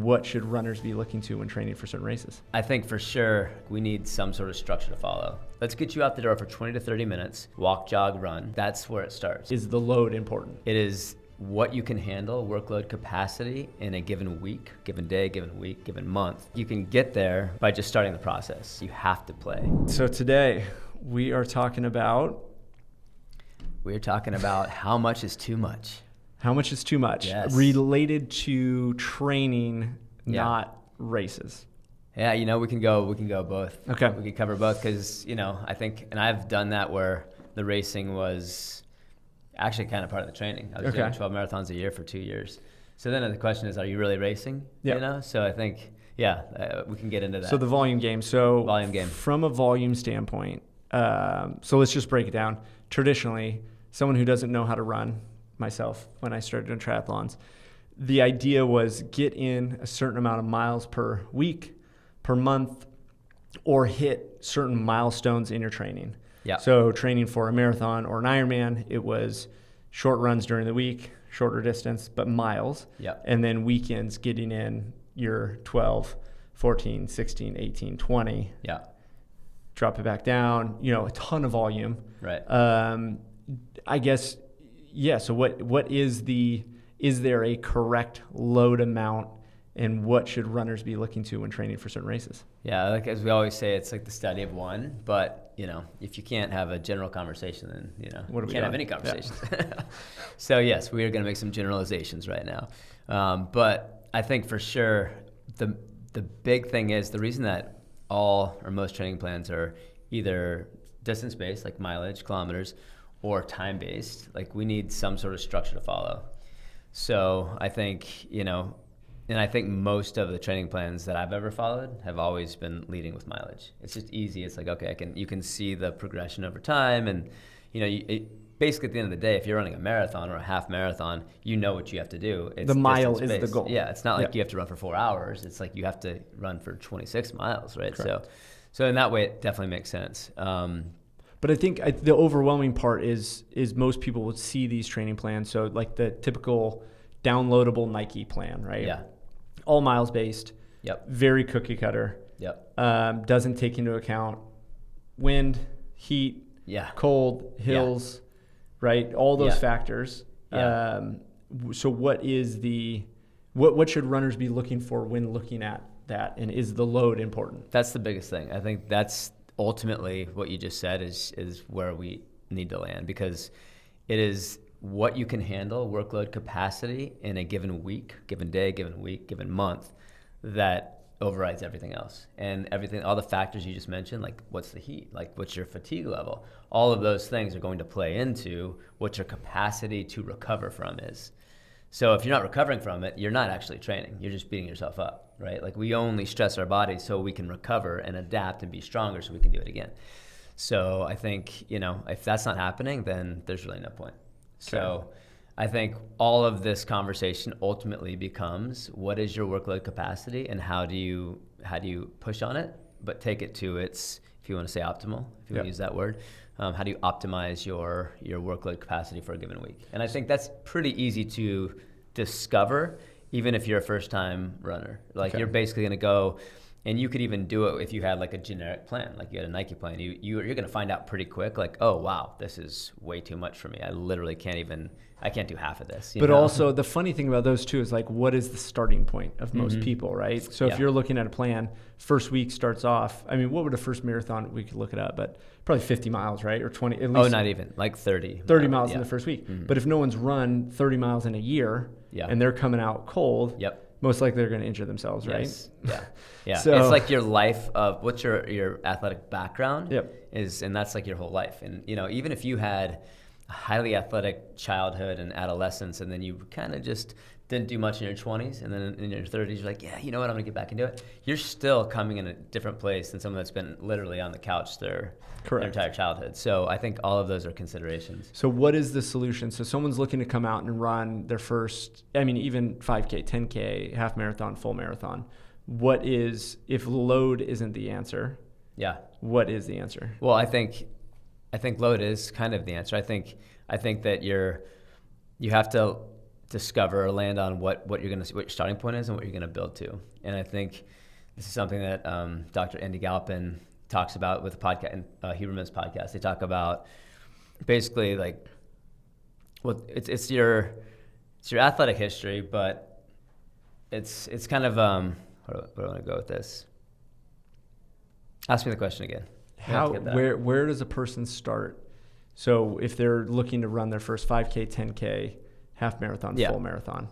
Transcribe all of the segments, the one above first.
what should runners be looking to when training for certain races? I think for sure we need some sort of structure to follow. Let's get you out the door for 20 to 30 minutes, walk, jog, run. That's where it starts. Is the load important? It is what you can handle, workload capacity in a given week, given day, given week, given month. You can get there by just starting the process. You have to play. So today we are talking about how much is too much. How much is too much? Yes. Related to training, not races. Yeah, we can go both. Okay. We could cover both because, I think, and I've done that where the racing was actually kind of part of the training. I was doing 12 marathons a year for 2 years. So then the question is, are you really racing? Yeah. So I think, we can get into that. So the volume game. So volume game. From a volume standpoint, so let's just break it down. Traditionally, someone who doesn't know how to run, myself, when I started doing triathlons, the idea was get in a certain amount of miles per week, per month, or hit certain milestones in your training. Yeah. So training for a marathon or an Ironman, it was short runs during the week, shorter distance, but miles. Yeah. And then weekends getting in your 12, 14, 16, 18, 20. Yeah. Drop it back down, a ton of volume. Right. I guess, so what is there a correct load amount, and what should runners be looking to when training for certain races? Yeah, like as we always say, it's like the study of one, but if you can't have a general conversation, then you can't have any conversations. Yeah. So yes, we are going to make some generalizations right now, but I think for sure the big thing is the reason that all or most training plans are either distance-based, like mileage, kilometers, or time-based. Like we need some sort of structure to follow. So I think, and I think most of the training plans that I've ever followed have always been leading with mileage. It's just easy. It's like, okay, you can see the progression over time. And, basically at the end of the day, if you're running a marathon or a half marathon, you know what you have to do. It's the mile is the goal. Yeah, it's not like you have to run for 4 hours. It's like you have to run for 26 miles, right? Correct. So in that way, it definitely makes sense. But I think the overwhelming part is most people would see these training plans. So like the typical downloadable Nike plan, right? Yeah. All miles based. Yep. Very cookie cutter. Yep. Doesn't take into account wind, heat, cold, hills, right? All those factors. Yeah. So what should runners be looking for when looking at that? And is the load important? That's the biggest thing. I think that's ultimately what you just said is where we need to land, because it is what you can handle, workload capacity in a given week, given day, given week, given month, that overrides everything else. And all the factors you just mentioned, like what's the heat, like what's your fatigue level, all of those things are going to play into what your capacity to recover from is. So if you're not recovering from it, you're not actually training. You're just beating yourself up, right? Like we only stress our bodies so we can recover and adapt and be stronger so we can do it again. So I think, if that's not happening, then there's really no point. Okay. So I think all of this conversation ultimately becomes, what is your workload capacity and how do you push on it, but take it to its, if you want to say optimal, if you want to use that word, how do you optimize your workload capacity for a given week? And I think that's pretty easy to discover, even if you're a first-time runner. Like you're basically going to go, and you could even do it if you had like a generic plan, like you had a Nike plan. You're going to find out pretty quick, like, oh wow, this is way too much for me. I literally I can't do half of this. But also the funny thing about those two is like, what is the starting point of most people, right? So if you're looking at a plan, first week starts off, what would a first marathon, we could look it up, but probably 50 miles, right? Or 20, at least. Oh, not even, like 30. 30 miles in the first week. Mm-hmm. But if no one's run 30 miles in a year and they're coming out cold, most likely they're going to injure themselves, right? Yes. Yeah. Yeah. So, it's like your life of what's your athletic background is, and that's like your whole life. And, even if you had a highly athletic childhood and adolescence, and then you kind of just didn't do much in your 20s, and then in your 30s, you're like, yeah, you know what, I'm going to get back into it. You're still coming in a different place than someone that's been literally on the couch their entire childhood. So I think all of those are considerations. So what is the solution? So someone's looking to come out and run their first, even 5K, 10K, half marathon, full marathon. What is, if load isn't the answer, what is the answer? Well, I think load is kind of the answer. I think that you have to discover or land on what your starting point is and what you're gonna build to. And I think this is something that Dr. Andy Galpin talks about with the podcast, Huberman's podcast. They talk about basically like, well, it's your athletic history, but it's kind of where do I want to go with this? Ask me the question again. Where does a person start? So if they're looking to run their first 5K, 10K, half marathon, full marathon,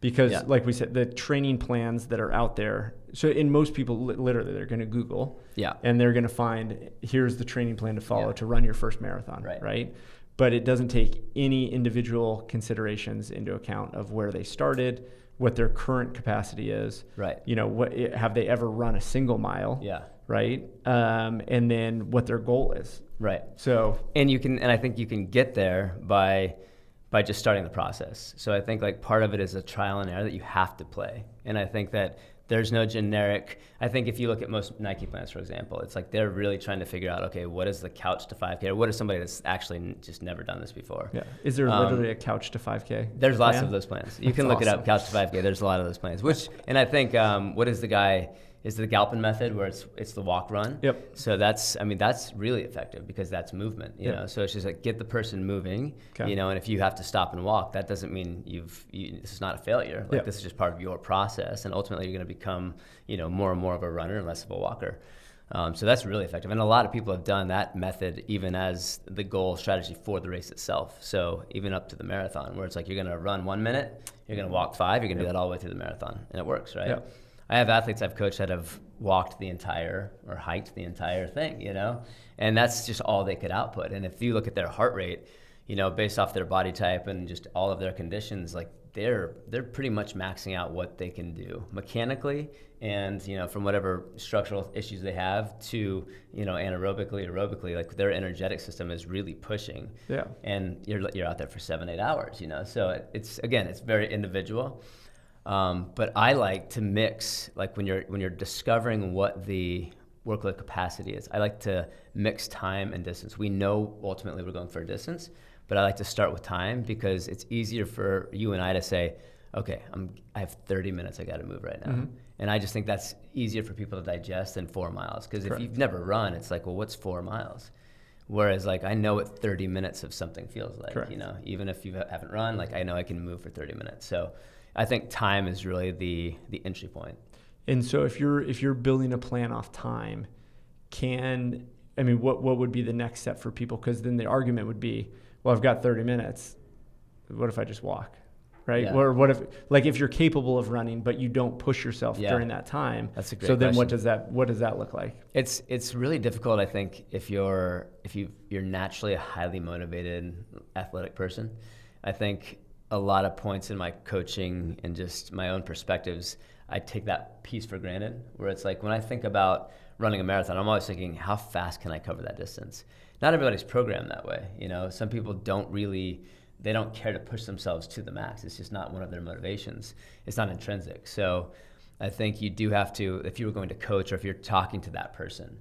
because like we said, the training plans that are out there. So in most people, literally, they're going to Google, and they're going to find, here's the training plan to follow to run your first marathon, right? But it doesn't take any individual considerations into account of where they started, what their current capacity is, right? You know, what have they ever run a single mile, right? And then what their goal is, right? So and I think you can get there by just starting the process. So I think like part of it is a trial and error that you have to play. And I think that there's no generic, I think if you look at most Nike plans, for example, it's like they're really trying to figure out, okay, what is the couch to 5K? Or what is somebody that's actually just never done this before? Yeah. Is there literally a couch to 5K? There's lots of those plans. You can look it up, couch to 5K. There's a lot of those plans. And I think, what is the guy, is the Galpin method where it's the walk run? Yep. So that's really effective because that's movement, you know? So it's just like get the person moving, you know, and if you have to stop and walk, that doesn't mean this is not a failure. Like this is just part of your process, and ultimately you're going to become, you know, more and more of a runner and less of a walker. So that's really effective. And a lot of people have done that method even as the goal strategy for the race itself. So even up to the marathon where it's like you're going to run 1 minute, you're going to walk 5, you're going to do that all the way through the marathon, and it works, right? Yep. I have athletes I've coached that have walked the entire or hiked the entire thing, you know, and that's just all they could output. And if you look at their heart rate, you know, based off their body type and just all of their conditions, like they're pretty much maxing out what they can do mechanically, and you know, from whatever structural issues they have to, you know, anaerobically, aerobically, like their energetic system is really pushing. Yeah. And you're out there for 7-8 hours, you know, so it's very individual. But I like to mix, like when you're discovering what the workload capacity is, I like to mix time and distance. We know ultimately we're going for a distance, but I like to start with time because it's easier for you and I to say, okay, I have 30 minutes I got to move right now. Mm-hmm. And I just think that's easier for people to digest than 4 miles. Because if you've never run, it's like, well, what's 4 miles? Whereas like I know what 30 minutes of something feels like, you know, even if you haven't run, like I know I can move for 30 minutes. So I think time is really the entry point. And so if you're building a plan off time, what would be the next step for people? Because then the argument would be, well, I've got 30 minutes. What if I just walk, right? Yeah. Or what if you're capable of running, but you don't push yourself during that time? That's a great question. So then what does that look like? It's really difficult, I think, if you're naturally a highly motivated athletic person. I think a lot of points in my coaching and just my own perspectives, I take that piece for granted, where it's like when I think about running a marathon, I'm always thinking, how fast can I cover that distance? Not everybody's programmed that way. You know, some people they don't care to push themselves to the max. It's just not one of their motivations. It's not intrinsic. So I think you do have to, if you were going to coach or if you're talking to that person,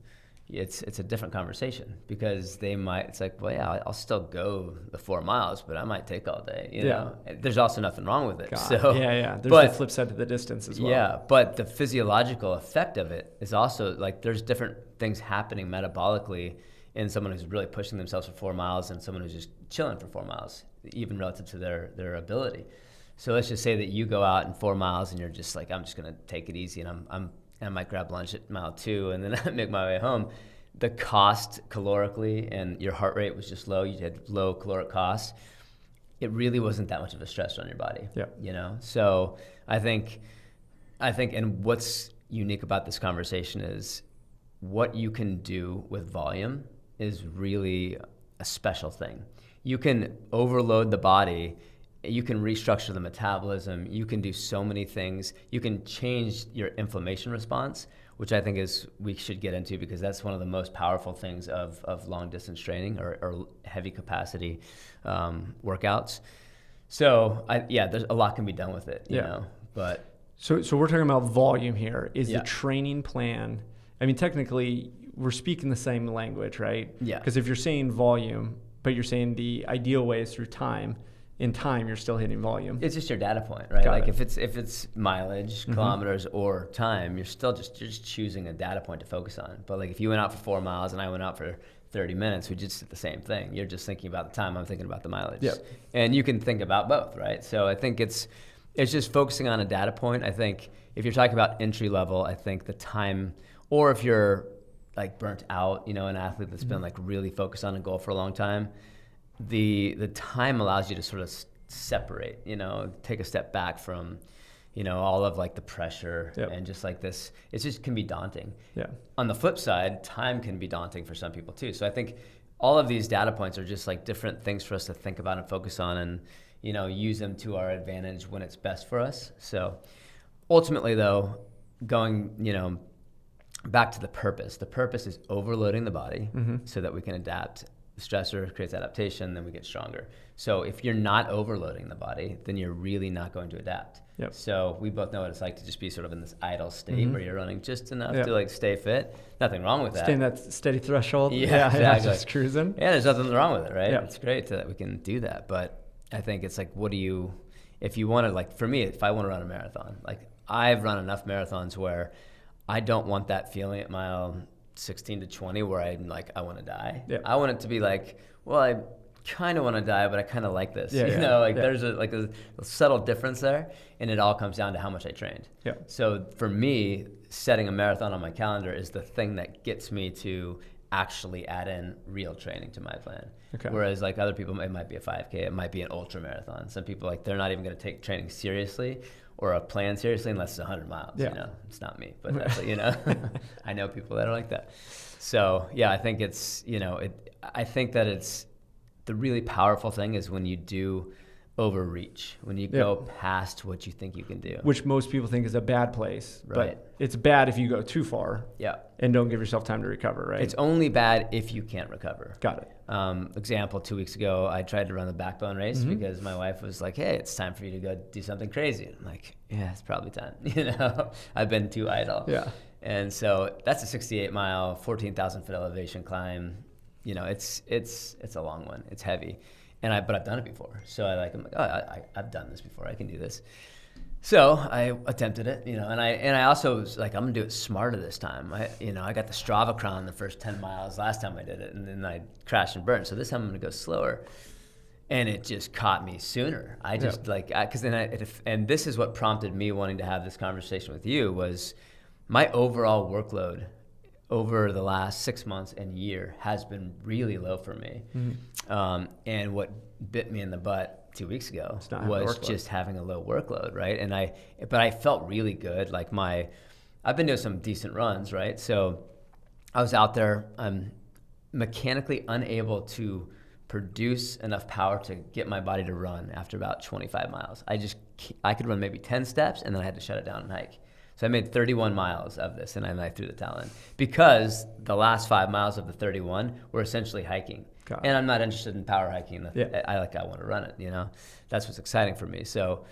it's a different conversation because it's like, well, yeah, I'll still go the 4 miles, but I might take all day, you know? There's also nothing wrong with it. So, there's the flip side of the distance as well. Yeah, but the physiological effect of it is also like there's different things happening metabolically in someone who's really pushing themselves for 4 miles and someone who's just chilling for 4 miles, even relative to their ability. So let's just say that you go out in 4 miles and you're just like, I'm just going to take it easy and I might grab lunch at mile 2 and then I make my way home. The cost calorically and your heart rate was just low. You had low caloric costs. It really wasn't that much of a stress on your body. Yeah. You know? So I think, and what's unique about this conversation is what you can do with volume is really a special thing. You can overload the body. You can restructure the metabolism. You can do so many things. You can change your inflammation response, which I think we should get into because that's one of the most powerful things of long distance training or heavy capacity workouts. So there's a lot can be done with it, you know. But so we're talking about volume here. Is the training plan? I mean, technically, we're speaking the same language, right? Yeah. Because if you're saying volume, but you're saying the ideal way is through time, in time, you're still hitting volume. It's just your data point, right? Got Like it. if it's mileage, kilometers, or time, you're just choosing a data point to focus on. But like if you went out for 4 miles and I went out for 30 minutes, we just did the same thing. You're just thinking about the time, I'm thinking about the mileage. Yep. And you can think about both, right? So I think it's just focusing on a data point. I think if you're talking about entry level, I think the time, or if you're like burnt out, you know, an athlete that's been like really focused on a goal for a long time, the time allows you to sort of separate, you know, take a step back from, you know, all of like the pressure and just like this, it just can be daunting. Yeah. On the flip side, time can be daunting for some people too. So I think all of these data points are just like different things for us to think about and focus on and, you know, use them to our advantage when it's best for us. So ultimately though, going, you know, back to the purpose is overloading the body so that we can adapt. The stressor creates adaptation, then we get stronger. So if you're not overloading the body, then you're really not going to adapt. Yep. So we both know what it's like to just be sort of in this idle state where you're running just enough to like stay fit. Nothing wrong with that. Stay in that steady threshold. Yeah, exactly. Just cruising. Yeah, there's nothing wrong with it, right? Yeah. It's great that we can do that. But I think it's like, if you want to, like for me, if I want to run a marathon, like I've run enough marathons where I don't want that feeling at mile 16 to 20 where I'm like, I want to die. Yeah. I want it to be like, well, I kind of want to die, but I kind of like this. There's a subtle difference there, and it all comes down to how much I trained. Yeah. So for me, setting a marathon on my calendar is the thing that gets me to actually add in real training to my plan. Okay. Whereas like other people, it might be a 5K, it might be an ultra marathon. Some people like they're not even going to take training seriously or a plan seriously unless it's 100 miles. Yeah. You know, it's not me, but that's you know, I know people that are like that. So yeah, I think it's, you know, I think that it's the really powerful thing is when you do overreach, when you go past what you think you can do. Which most people think is a bad place. Right. But it's bad if you go too far. Yeah. And don't give yourself time to recover, right? It's only bad if you can't recover. Got it. Example, 2 weeks ago, I tried to run the backbone race because my wife was like, hey, it's time for you to go do something crazy. I'm like, yeah, it's probably time. You know, I've been too idle. Yeah. And so that's a 68-mile, 14,000 foot elevation climb. You know, it's a long one. It's heavy. But I've done it before. So I'm like, oh, I've done this before. I can do this. So I attempted it, you know, and I also was like, I'm gonna do it smarter this time. I got the Strava crown the first 10 miles last time I did it, and then I crashed and burned. So this time I'm gonna go slower, and it just caught me sooner. I just and this is what prompted me wanting to have this conversation with you was my overall workload over the last 6 months and year has been really low for me. And what bit me in the butt 2 weeks ago was just having a low workload, right? But I felt really good. Like I've been doing some decent runs, right? So I was out there, I'm mechanically unable to produce enough power to get my body to run after about 25 miles. I could run maybe 10 steps and then I had to shut it down and hike. So I made 31 miles of this, and I threw the towel in because the last 5 miles of the 31 were essentially hiking. And I'm not interested in power hiking. I want to run it. You know, that's what's exciting for me. So,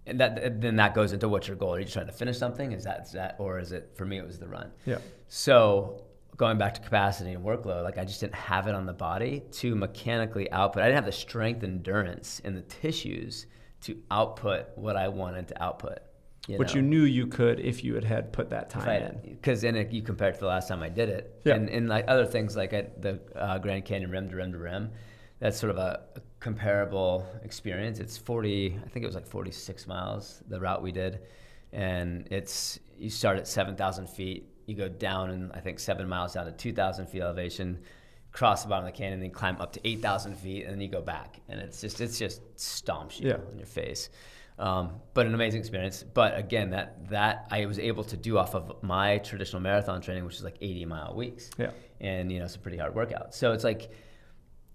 and then that goes into what's your goal? Are you trying to finish something? Is that, or is it? For me, it was the run. Yeah. So going back to capacity and workload, like I just didn't have it on the body to mechanically output. I didn't have the strength, endurance in the tissues to output what I wanted to output. You knew you could if you had put that time in. Because then you compare it to the last time I did it. Yeah. And like other things like at the Grand Canyon rim to rim to rim, that's sort of a comparable experience. It's 46 miles, the route we did. And you start at 7,000 feet, you go down and I think 7 miles down to 2,000 feet elevation, cross the bottom of the canyon, then climb up to 8,000 feet, and then you go back. And it just stomps you in your face. But an amazing experience. But again, that I was able to do off of my traditional marathon training, which is like 80-mile weeks. Yeah. And, you know, it's a pretty hard workout. So it's like,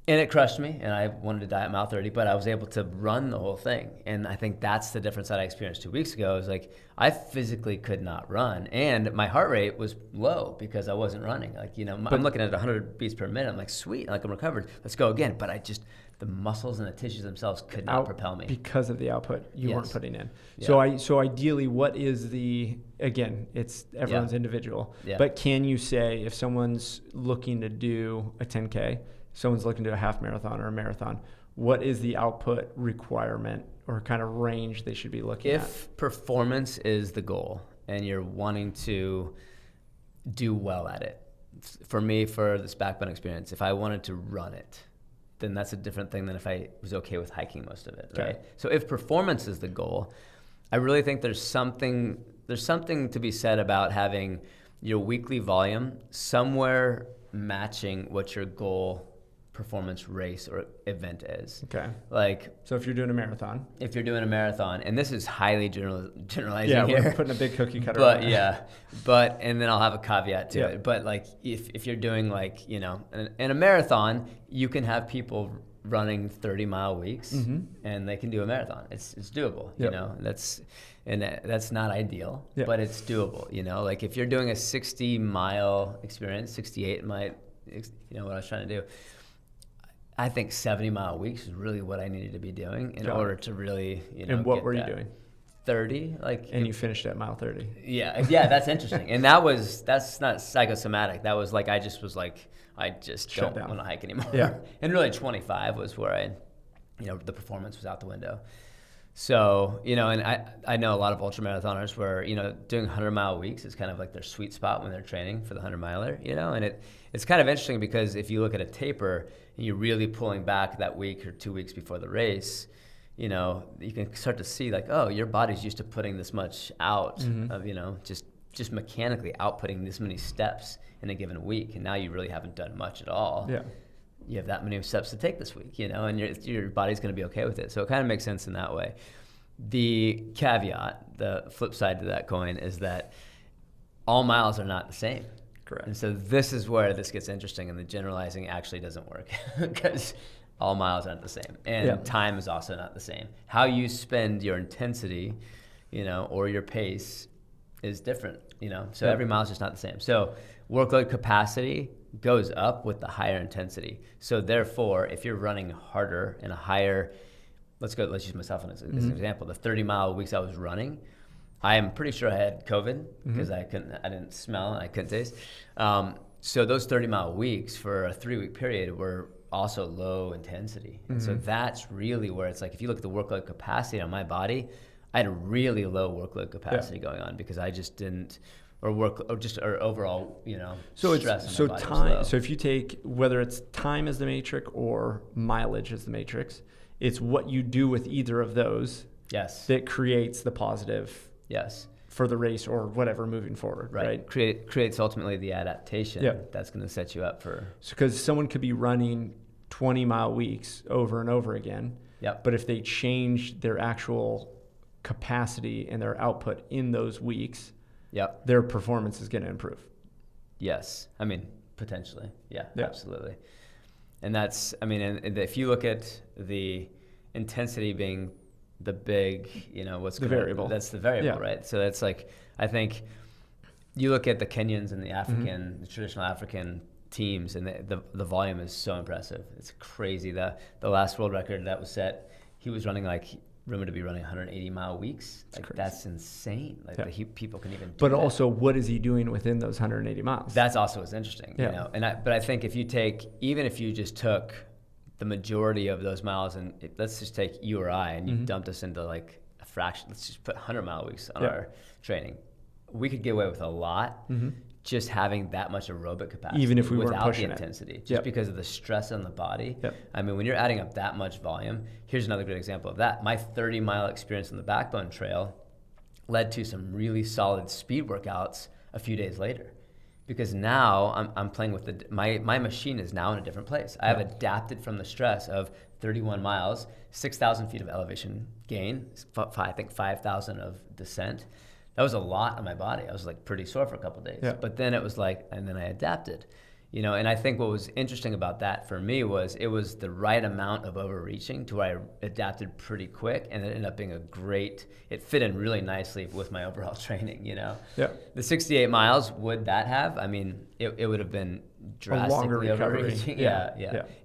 and it crushed me, and I wanted to die at mile 30, but I was able to run the whole thing. And I think that's the difference that I experienced 2 weeks ago is like, I physically could not run, and my heart rate was low because I wasn't running. Like, you know, I'm looking at 100 beats per minute. I'm like, sweet, like I'm recovered. Let's go again. But the muscles and the tissues themselves could not propel me. Because of the output you weren't putting in. Yeah. So ideally, what is again, it's everyone's individual, but can you say if someone's looking to do a 10K, someone's looking to do a half marathon or a marathon, what is the output requirement or kind of range they should be looking at? If performance is the goal and you're wanting to do well at it, for me, for this backbone experience, if I wanted to run it, then that's a different thing than if I was okay with hiking most of it, right? So if performance is the goal, I really think there's something to be said about having your weekly volume somewhere matching what your goal performance race or event is. Okay. Like, so if you're doing a marathon. If you're doing a marathon, and this is highly generalizing yeah, here. we're putting a big cookie cutter but on there. Yeah, and then I'll have a caveat to it. But like, if you're doing like, you know, in a marathon, you can have people running 30-mile weeks, and they can do a marathon. It's doable, you know. That's not ideal, but it's doable, you know. Like if you're doing a 60-mile experience, 68 might, you know, what I was trying to do. I think 70-mile weeks is really what I needed to be doing in order to really, you know. And what were you doing? 30, like. And you finished at mile 30. Yeah, that's interesting. And that's not psychosomatic. That was like I just don't want to hike anymore. Yeah. And really 25 was where the performance was out the window. So, you know, and I know a lot of ultramarathoners where, you know, doing 100-mile weeks is kind of like their sweet spot when they're training for the 100-miler, you know, and it's kind of interesting because if you look at a taper and you're really pulling back that week or 2 weeks before the race, you know, you can start to see like, oh, your body's used to putting this much out of, you know, just mechanically outputting this many steps in a given week. And now you really haven't done much at all. Yeah. You have that many steps to take this week, you know, and your body's going to be okay with it. So it kind of makes sense in that way. The caveat, the flip side to that coin, is that all miles are not the same. Correct. And so this is where this gets interesting, and the generalizing actually doesn't work because all miles aren't the same, and time is also not the same. How you spend your intensity, you know, or your pace is different, you know. So every mile is just not the same. So workload capacity goes up with the higher intensity. So therefore, if you're running harder and a higher, let's use myself as an example. The 30-mile weeks I was running, I am pretty sure I had COVID because I didn't smell and I couldn't taste. So those 30-mile weeks for a 3-week period were also low intensity. And so that's really where it's like, if you look at the workload capacity on my body, I had a really low workload capacity going on because I just didn't, or overall, you know, stress on my body was low. So if you take, whether it's time as the metric or mileage as the matrix, it's what you do with either of those that creates the positive for the race or whatever moving forward, right? Creates ultimately the adaptation that's going to set you up for. Because someone could be running 20-mile weeks over and over again, but if they change their actual capacity and their output in those weeks, their performance is going to improve. Yes. I mean, potentially. Yeah, absolutely. And that's, I mean, and if you look at the intensity being the big, you know, what's the variable. That's the variable, right? So that's like, I think you look at the Kenyans and the traditional African teams, and the volume is so impressive. It's crazy. The last world record that was set, he was running rumored to be running 180-mile weeks. That's insane. People can even do But that. also, what is he doing within those 180 miles? That's also what's interesting, you know. But I think if you just took the majority of those miles, and let's just take you or I, and you dumped us into like a fraction. Let's just put 100-mile weeks on our training. We could get away with a lot just having that much aerobic capacity, even if we weren't without pushing the it. intensity, just because of the stress on the body. I mean, when you're adding up that much volume, here's another great example of that. My 30-mile experience on the Backbone Trail led to some really solid speed workouts a few days later, because now I'm playing with my machine is now in a different place. I have adapted from the stress of 31 miles, 6,000 feet of elevation gain, I think 5,000 of descent. That was a lot on my body. I was like pretty sore for a couple of days. But then it was like, and then I adapted, you know. And I think what was interesting about that for me was it was the right amount of overreaching to where I adapted pretty quick, and it ended up being it fit in really nicely with my overall training, you know. The 68 miles, would that have? I mean, it would have been drastically overreaching.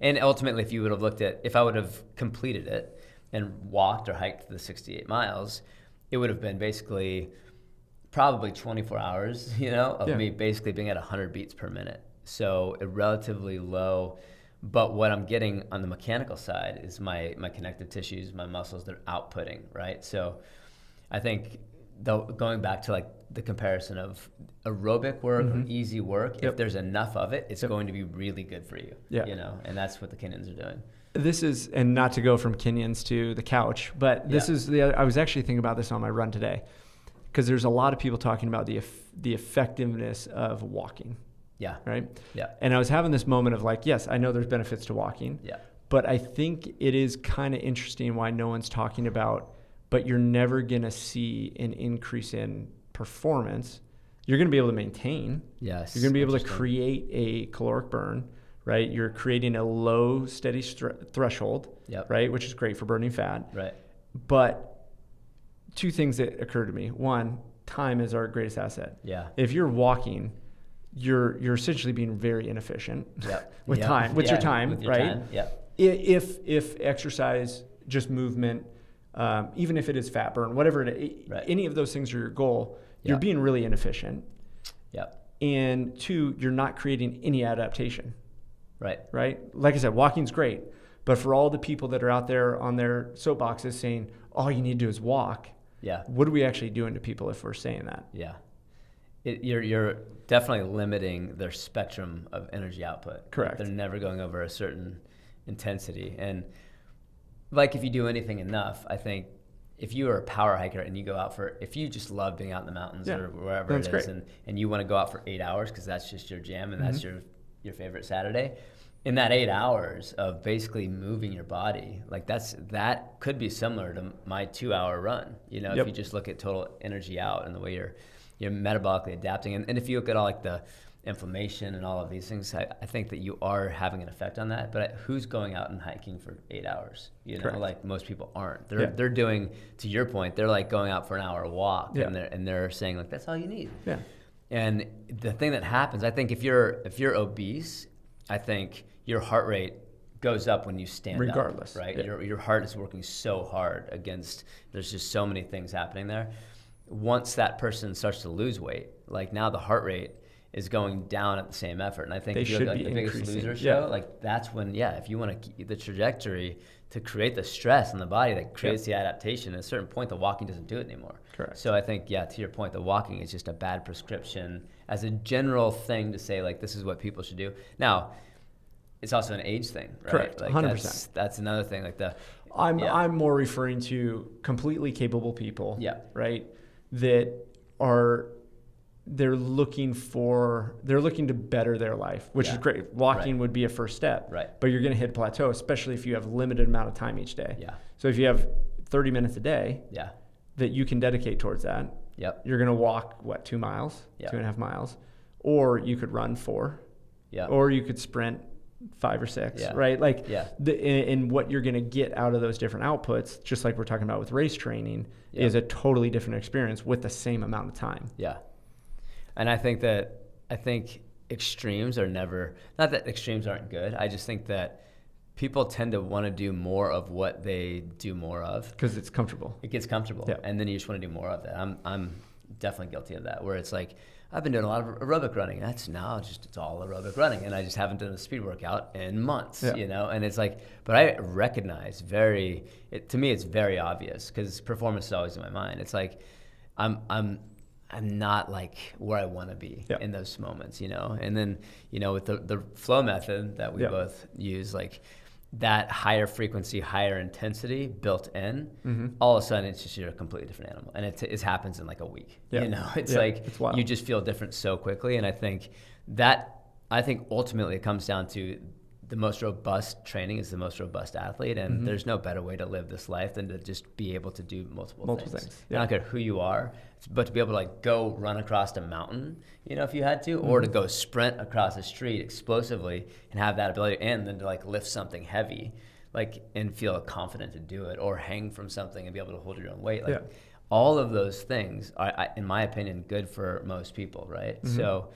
And ultimately, if you would have if I would have completed it and walked or hiked the 68 miles, it would have been basically probably 24 hours, you know, of me basically being at 100 beats per minute. So a relatively low But what I'm getting on the mechanical side is my connective tissues, my muscles, they're outputting, right? So I think going back to like the comparison of aerobic work or easy work, if there's enough of it, it's going to be really good for you, you know, and that's what the Kenyans are doing. This is, and not to go from Kenyans to the couch, but this is I was actually thinking about this on my run today, because there's a lot of people talking about the effectiveness of walking. Yeah. Right? Yeah. And I was having this moment of like, yes, I know there's benefits to walking. Yeah. But I think it is kind of interesting why no one's talking about, but you're never going to see an increase in performance. You're going to be able to maintain. Yes. You're going to be able to create a caloric burn, right? You're creating a low, steady threshold, right? Which is great for burning fat. Right. But two things that occur to me. One, time is our greatest asset. Yeah. If you're walking, you're essentially being very inefficient with time. With your time, with your right? Time. Yeah. If exercise, just movement, even if it is fat burn, whatever any of those things are your goal, you're being really inefficient. Yeah. And two, you're not creating any adaptation. Right. Right? Like I said, walking's great, but for all the people that are out there on their soapboxes saying all you need to do is walk, what are we actually doing to people if we're saying that? Yeah. You're definitely limiting their spectrum of energy output. Correct. They're never going over a certain intensity. And like if you do anything enough, I think if you are a power hiker and you go out if you just love being out in the mountains or wherever it is, and you want to go out for 8 hours because that's just your jam and that's your favorite Saturday, in that 8 hours of basically moving your body, like that could be similar to my 2-hour run. You know, if you just look at total energy out and the way you're metabolically adapting. And if you look at all like the inflammation and all of these things, I think that you are having an effect on that. But who's going out and hiking for 8 hours? You know, like most people aren't. They're doing, to your point, they're like going out for an hour walk and they're saying like, that's all you need. Yeah. And the thing that happens, I think if you're obese, I think your heart rate goes up when you stand regardless, up, right? Your heart is working so hard against, there's just so many things happening there. Once that person starts to lose weight, like now the heart rate is going down at the same effort. And I think if you look at like the Biggest Loser show, like that's when, if you want to keep the trajectory to create the stress in the body that creates the adaptation, at a certain point, the walking doesn't do it anymore. Correct. So I think, to your point, the walking is just a bad prescription as a general thing to say, like, this is what people should do. Now, it's also an age thing, right? Correct, like 100%. That's another thing. Like I'm more referring to completely capable people, right? That they're looking to better their life, which is great. Walking would be a first step, but you're going to hit a plateau, especially if you have limited amount of time each day. So if you have 30 minutes a day that you can dedicate towards that, you're going to walk 2 miles, 2.5 miles, or you could run 4, or you could sprint 5 or 6, right? Like and what you're going to get out of those different outputs, just like we're talking about with race training, is a totally different experience with the same amount of time. And I think extremes are never, not that extremes aren't good. I just think that people tend to want to do more of what they do more of. Because it's comfortable. It gets comfortable. And then you just want to do more of that. I'm definitely guilty of that, where it's like, I've been doing a lot of aerobic running. It's all aerobic running. And I just haven't done a speed workout in months, you know? And it's like, but I recognize to me, it's very obvious because performance is always in my mind. It's like, I'm not like where I want to be in those moments, you know? And then, you know, with the flow method that we both use, like that higher frequency, higher intensity built in, all of a sudden it's just, you're a completely different animal. And it happens in like a week, you know? It's like, you just feel different so quickly. And I think ultimately it comes down to the most robust training is the most robust athlete, and there's no better way to live this life than to just be able to do multiple things. I don't care who you are, but to be able to like go run across a mountain, you know, if you had to, or to go sprint across a street explosively and have that ability, and then to like lift something heavy, like, and feel confident to do it, or hang from something and be able to hold your own weight. Like all of those things are, in my opinion, good for most people, right? So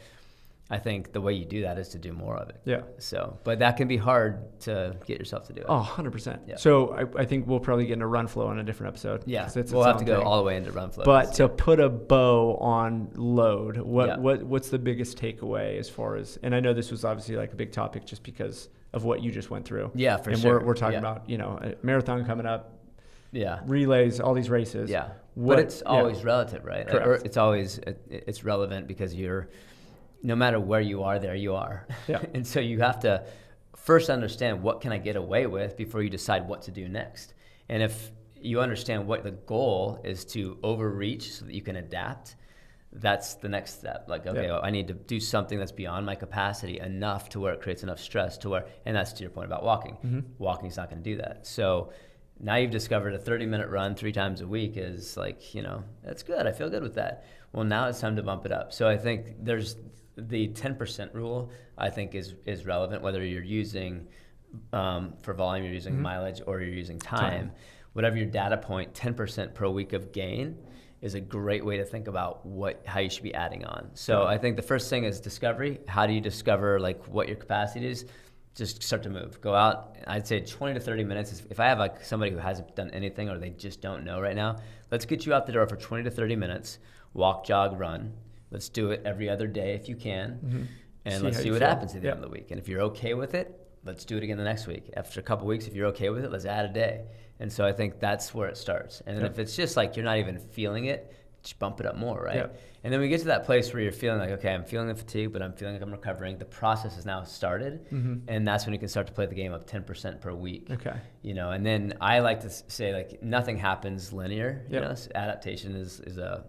I think the way you do that is to do more of it. Yeah. So, but that can be hard to get yourself to do it. Oh, 100%. Yeah. So I think we'll probably get into run flow in a different episode. Yeah. 'cause it's We'll its have own to go thing. all the way into run flow. But to put a bow on load, Yeah. what's the biggest takeaway as far as, and I know this was obviously like a big topic just because of what you just went through. Yeah, for and sure. we're talking Yeah. about, a marathon coming up, Yeah. relays, all these races. Yeah. But it's always relative, right? Correct. Or it's relevant because no matter where you are, there you are. Yeah. And so you have to first understand what can I get away with before you decide what to do next. And if you understand what the goal is to overreach so that you can adapt, that's the next step. Like, okay, well, I need to do something that's beyond my capacity enough to where it creates enough stress to where, and that's to your point about walking. Mm-hmm. Walking's not going to do that. So now you've discovered a 30-minute run 3 times a week is like, that's good. I feel good with that. Well, now it's time to bump it up. So I think there's the 10% rule, I think is relevant, whether you're using, for volume, you're using mileage or you're using time. Whatever your data point, 10% per week of gain is a great way to think about how you should be adding on. So I think the first thing is discovery. How do you discover like what your capacity is? Just start to move. Go out. I'd say 20 to 30 minutes. If I have like somebody who hasn't done anything or they just don't know right now, let's get you out the door for 20 to 30 minutes. Walk, jog, run. Let's do it every other day if you can. And let's see what happens at the end of the week. And if you're okay with it, let's do it again the next week. After a couple weeks, if you're okay with it, let's add a day. And so I think that's where it starts. And then if it's just like you're not even feeling it, just bump it up more, right? Yep. And then we get to that place where you're feeling like, okay, I'm feeling the fatigue, but I'm feeling like I'm recovering. The process has now started, and that's when you can start to play the game of 10% per week. Okay. And then I like to say like nothing happens linear. Yep. So adaptation is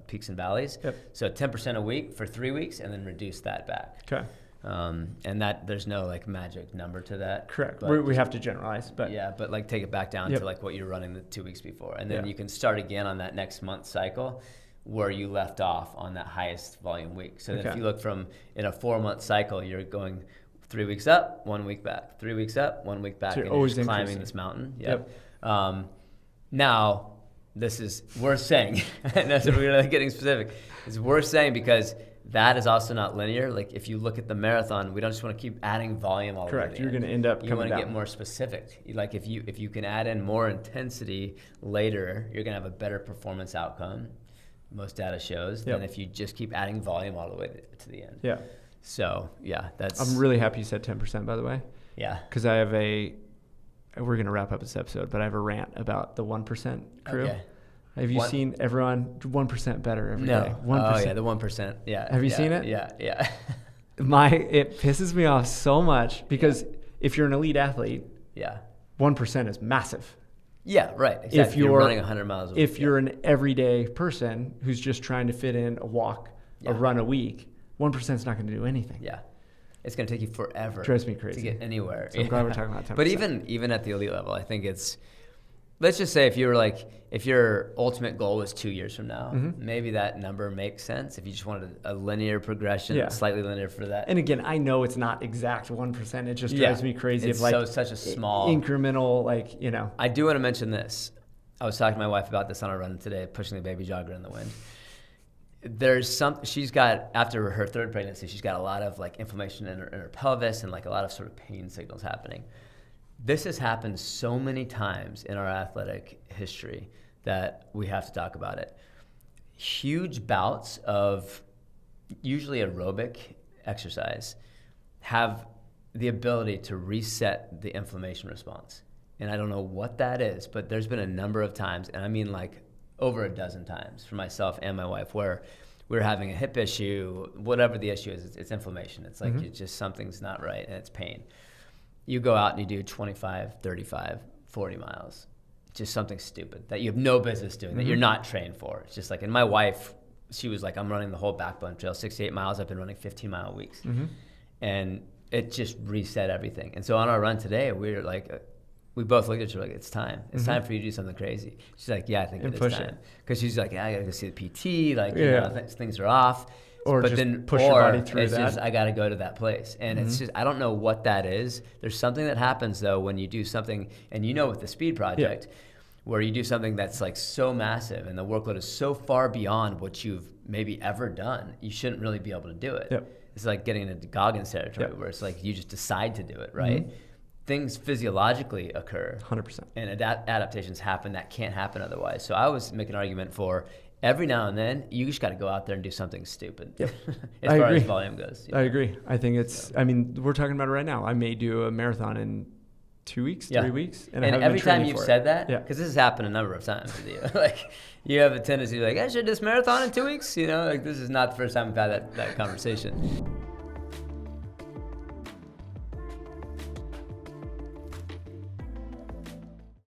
peaks and valleys. Yep. So 10% a week for 3 weeks, and then reduce that back. Okay. And that there's no like magic number to that. Correct. But We have to generalize, but but like take it back down to like what you're running the 2 weeks before, and then you can start again on that next month cycle where you left off on that highest volume week. So then if you look from in a 4-month cycle, you're going 3 weeks up, 1 week back, 3 weeks up, 1 week back, So and you're you're always just climbing increasing. this mountain. Yep. Now, this is worth saying, and that's what we're really getting specific. It's worth saying because that is also not linear. Like if you look at the marathon, we don't just want to keep adding volume all the way. correct. You're going to end up You coming want to down. get more specific. Like if you can add in more intensity later, you're going to have a better performance outcome. Most data shows than if you just keep adding volume all the way to the end. Yeah. So that's. I'm really happy you said 10%, by the way. Yeah. Because I have we're going to wrap up this episode, but I have a rant about the 1% crew. Okay. Have you seen everyone 1% better every day? 1%. Oh yeah, the 1%. Yeah. Have you seen it? Yeah. Yeah. It pisses me off so much because if you're an elite athlete, 1% is massive. Yeah, right. Exactly. If you're running 100 miles a week. If you're an everyday person who's just trying to fit in a walk, a run a week, 1% is not going to do anything. Yeah. It's going to take you forever. Drives me crazy. To get anywhere. So I'm glad we're talking about 10%. But even at the elite level, I think it's, let's just say if your ultimate goal was 2 years from now, maybe that number makes sense. If you just wanted a linear progression, slightly linear for that. And again, I know it's not exact 1%. It just drives me crazy. It's such a small incremental, I do want to mention this. I was talking to my wife about this on a run today, pushing the baby jogger in the wind. She's got, after her 3rd pregnancy, she's got a lot of like inflammation in her pelvis and like a lot of sort of pain signals happening. This has happened so many times in our athletic history that we have to talk about it. Huge bouts of usually aerobic exercise have the ability to reset the inflammation response. And I don't know what that is, but there's been a number of times, and I mean like over a dozen times for myself and my wife, where we're having a hip issue, whatever the issue is, it's inflammation. It's like it's just something's not right and it's pain. You go out and you do 25, 35, 40 miles, just something stupid that you have no business doing, that you're not trained for. It's just like, and my wife, she was like, I'm running the whole Backbone Trail, 68 miles. I've been running 15-mile weeks. And it just reset everything. And so on our run today, we were like, we both looked at each other like, it's time. It's time for you to do something crazy. She's like, yeah, I think it is time. Because she's like, yeah, I got to go see the PT. Like, things are off. Or but just then push your body through it's that. Just, I got to go to that place. And it's just, I don't know what that is. There's something that happens, though, when you do something, and with the Speed Project, where you do something that's like so massive and the workload is so far beyond what you've maybe ever done, you shouldn't really be able to do it. Yep. It's like getting into Goggins territory where it's like you just decide to do it, right? Things physiologically occur. 100%. And adaptations happen that can't happen otherwise. So I always make an argument for every now and then, you just got to go out there and do something stupid. Yep. As far as volume goes. I agree. I think it's, I mean, we're talking about it right now. I may do a marathon in 2 weeks, 3 weeks. And every time you've said that, because this has happened a number of times with you, like you have a tendency like, I should do this marathon in 2 weeks. You know, like this is not the first time we've had that conversation.